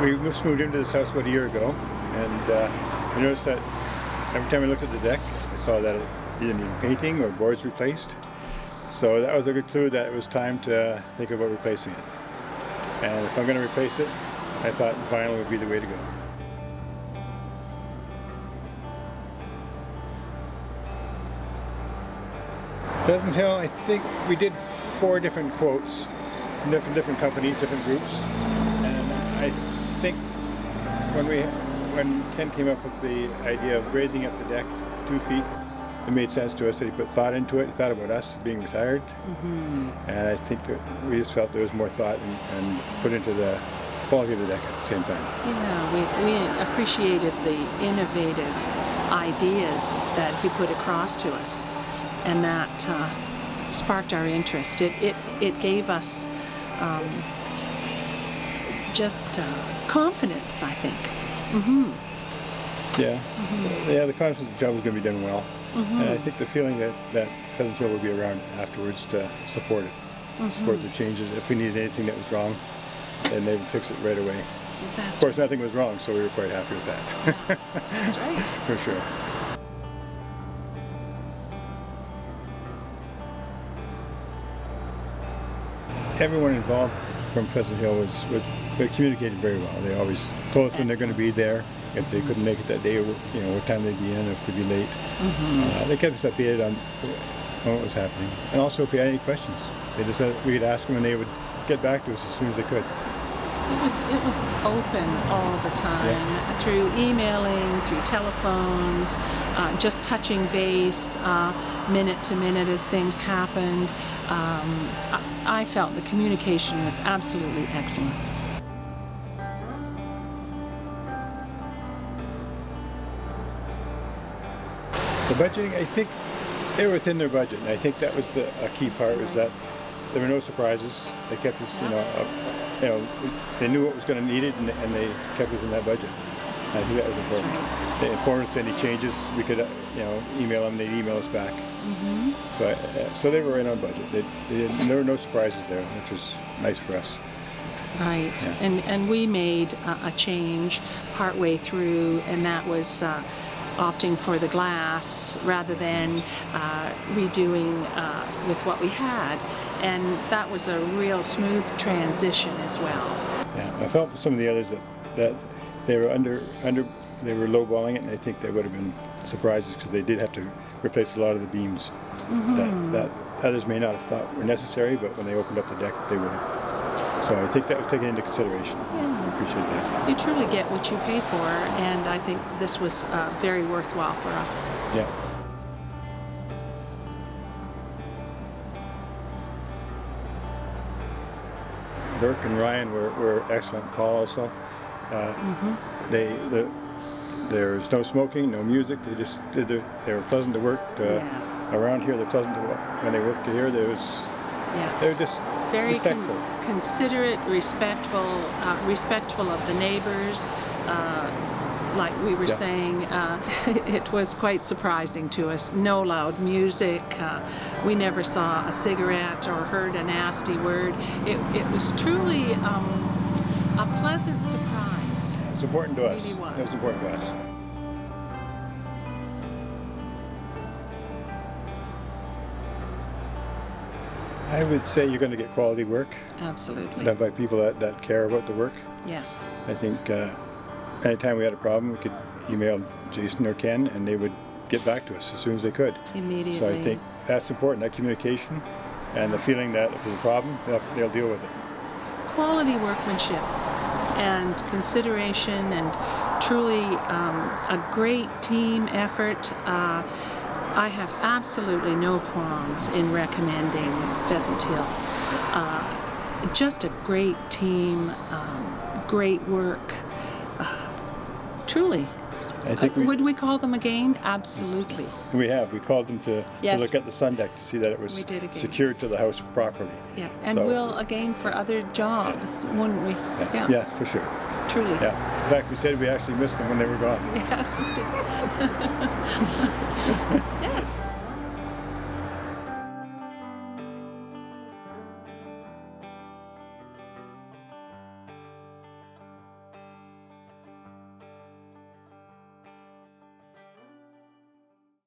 We just moved into this house about a year ago, and I noticed that every time I looked at the deck, I saw that it either needed painting or boards replaced. So that was a good clue that it was time to think about replacing it. And if I'm going to replace it, I thought vinyl would be the way to go. Pheasant Hill, I think we did 4 different quotes from different companies, different groups, and I think when Ken came up with the idea of raising up the deck 2 feet, it made sense to us that he put thought into it. He thought about us being retired, and I think that we just felt there was more thought and put into the quality of the deck at the same time. Yeah, we appreciated the innovative ideas that he put across to us, and that sparked our interest. It gave us just confidence, I think. Yeah, the confidence the job was going to be done well, and I think the feeling that Pheasant Hill would be around afterwards to support it, support the changes. If we needed anything that was wrong, then they would fix it right away. Of course, nothing was wrong, so we were quite happy with that. That's right. For sure. Everyone involved from Pheasant Hill they communicated very well. They always told us when they're going to be there, if they couldn't make it that day, what time they'd be in, if they'd be late. They kept us updated on what was happening. And also if we had any questions, they just said we could ask them and they would get back to us as soon as they could. It was open all the time, through emailing, through telephones, just touching base minute to minute as things happened. I felt the communication was absolutely excellent. The budgeting, I think they were within their budget, and I think that was a key part, was that there were no surprises. They kept us, they knew what was going to need it, and they kept within that budget. I think that was important. They informed us of any changes. We could, email them. They'd email us back. So they were right on budget. There were no surprises there, which was nice for us. Right, and we made a change partway through, and that was opting for the glass rather than redoing with what we had, and that was a real smooth transition as well. Yeah, I felt for some of the others that they were they were lowballing it, and I think they would have been surprises because they did have to replace a lot of the beams that others may not have thought were necessary, but when they opened up the deck, they would. So I think that was taken into consideration. Yeah. I appreciate that. You truly get what you pay for, and I think this was very worthwhile for us. Yeah. Dirk and Ryan were excellent. Paul also. There was no smoking, no music. They just did they were pleasant to work. Around here, they're pleasant to work. When they worked here, they were just very respectful. Considerate, respectful of the neighbors. Like we were saying, it was quite surprising to us. No loud music. We never saw a cigarette or heard a nasty word. It was truly a pleasant surprise. It was important to us. It really was. It was important to us. I would say you're going to get quality work. Absolutely. Done by people that care about the work. Yes. I think anytime we had a problem, we could email Jason or Ken, and they would get back to us as soon as they could. Immediately. So I think that's important, that communication, and the feeling that if there's a problem, they'll deal with it. Quality workmanship and consideration, and truly a great team effort. I have absolutely no qualms in recommending Pheasant Hill. Just a great team, great work. Truly. I think would we call them again? Absolutely. We have. We called them to look at the sun deck to see that it was secured to the house properly. Yeah, and we'll again for other jobs, wouldn't we? Yeah, for sure. Truly. Yeah. In fact, we said we actually missed them when they were gone. Yes, we did. Yes.